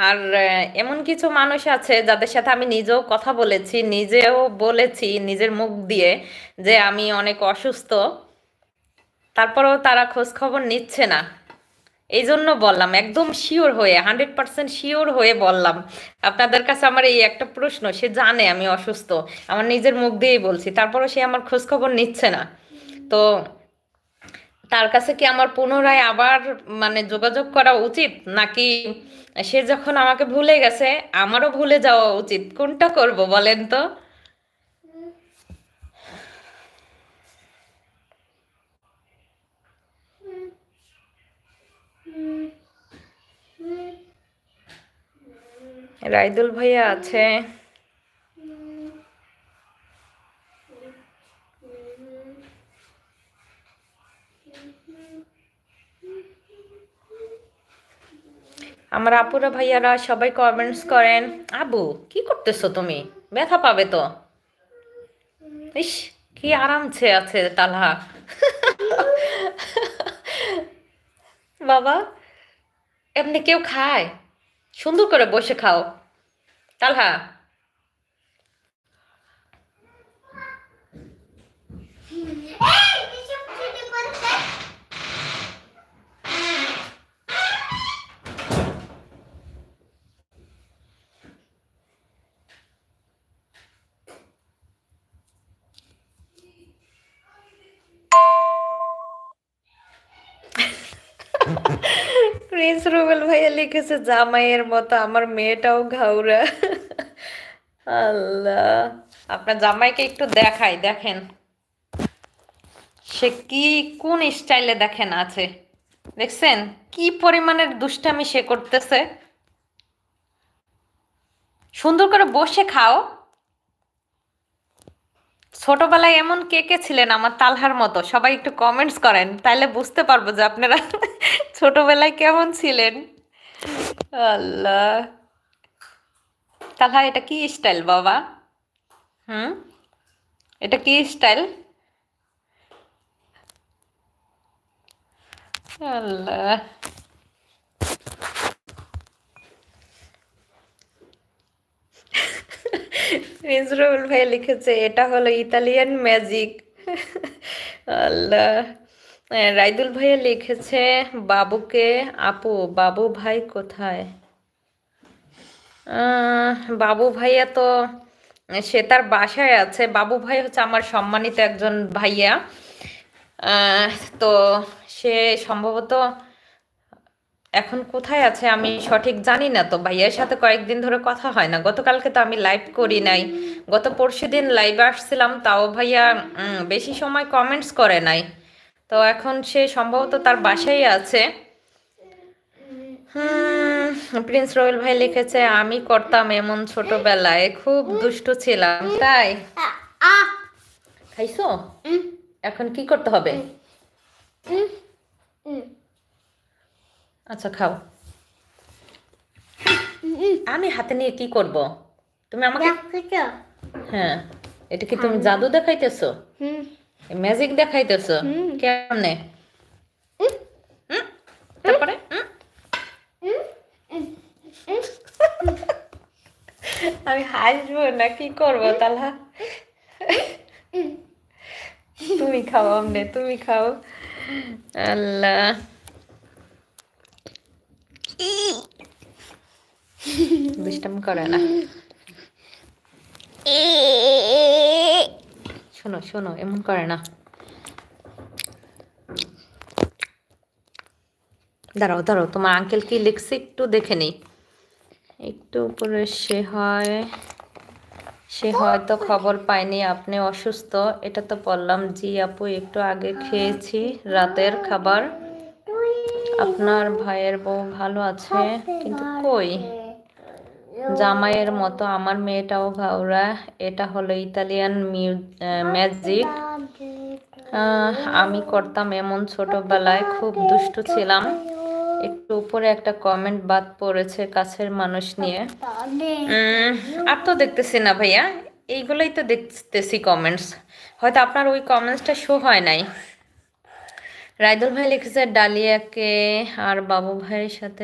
আর এমন কিছু মানুষ আছে যাদের সাথে আমি নিজেও কথা বলেছি, নিজেও বলেছি নিজের মুখ দিয়ে যে আমি অনেক অসুস্থ, তারপরেও তারা খোঁজ খবর নিচ্ছে না। এই জন্য বললাম, একদম শিওর হয়ে 100% শিওর হয়ে বললাম। আপনাদের কাছে আমার এই একটা প্রশ্ন, সে জানে আমি অসুস্থ, আমার নিজের মুখ দিয়েই বলছি, তারপরও সে আমার খোঁজ খবর নিচ্ছে না। তো তার কাছে কি আমার পুনরায় আবার মানে যোগাযোগ করা উচিত, নাকি সে যখন আমাকে ভুলে গেছে আমারও ভুলে যাওয়া উচিত? কোনটা করব বলেন তো? রাইদুল ভাইয়া আছে। আমার আপুরা ভাইয়ারা সবাই কমেন্টস করেন। আবু, কি করতেছো তুমি? ব্যথা পাবে তো। ইস, কি আরামছে আছে তালহা। বাবা, এমনি কেউ খায়? সুন্দর করে বসে খাও তালহা। প্রিন্স রুবেল ভাইয়া লিখেছে, জামাইয়ের মতো আমার মেয়েটাও ঘাউরা। আল্লাহ, আপনার জামাইকে একটু দেখাই, দেখেন সে কি কোন স্টাইলে দেখেন আছে। দেখছেন কি পরিমাণের দুষ্টামি সে করতেছে? সুন্দর করে বসে খাও। ছোটবেলায় এমন কে কে ছিলেন আমার তালহার মতো? সবাই একটু কমেন্টস করেন, তাইলে বুঝতে পারবো যে আপনারা ছোটবেলায় কেমন ছিলেন। আল্লাহ, তালহা এটা কি স্টাইল বাবা? হুম, এটা কি স্টাইল? আল্লাহ, রিজরুল ভাই লিখেছে এটা হলো ইতালিয়ান ম্যাজিক। আল্লাহ। রাইদুল ভাইয়া লিখেছে, বাবুকে আপু, বাবু ভাই কোথায়? বাবু ভাইয়া তো সে তার বাসায় আছে। বাবু ভাই হচ্ছে আমার সম্মানিত একজন ভাইয়া। আহ, তো সে সম্ভবত এখন কোথায় আছে আমি সঠিক জানি না। তো ভাইয়ার সাথে কয়েকদিন ধরে কথা হয় না। গতকালকে তো আমি লাইভ করি নাই, গত পরশুদিন লাইভে আসছিলাম, তাও ভাইয়া বেশি সময় কমেন্টস করে নাই। তো এখন সে সম্ভবত তার বাসায় আছে। প্রিন্স রয়েল ভাই লিখেছে, আমি করতাম এমন ছোটবেলায়, খুব দুষ্টু ছিলাম। তাই খাইছো? এখন কি করতে হবে? আচ্ছা খাও। আমি হাতে নিয়ে কি করব? তুমি আমাকে, হ্যাঁ, এটা কি তুমি জাদু দেখাইতেছো? ম্যাজিক দেখাইতেছো? কেমনে? তারপরে আমি হাসবো না কি করবো তাহলে? তুমি খাও, আমনে তুমি খাও। আল্লাহ, দুষ্টাম করে না। শোনো শোনো, এমন করে না। দাঁড়াও দাঁড়াও, তোমার আঙ্কেল কি লিখছে একটু দেখে নেই। একটু উপরে সে হয়তো খবর পায়নি আপনি অসুস্থ, এটা তো বললাম। জি আপু, একটু আগে খেয়েছি রাতের খাবার। আপনার ভাইয়ের বউ ভালো আছে? কিন্তু কই, জামাইয়ের মতো আমার মেয়েটাও ঘাউরা। এটা হলো ইতালিয়ান ম্যাজিক। আমি করতাম এমন ছোটবেলায়, খুব দুষ্টু ছিলাম। একটু উপরে একটা কমেন্ট বাদ পড়েছে কাছের মানুষ নিয়ে। আর তো দেখতেছি না ভাইয়া, এইগুলোই তো দেখতেছি কমেন্টস। হয়তো আপনার ওই কমেন্টসটা শো হয় নাই। রাইদুল ভাই লিখেছে, ডালিয়াকে আর বাবু ভাইয়ের সাথে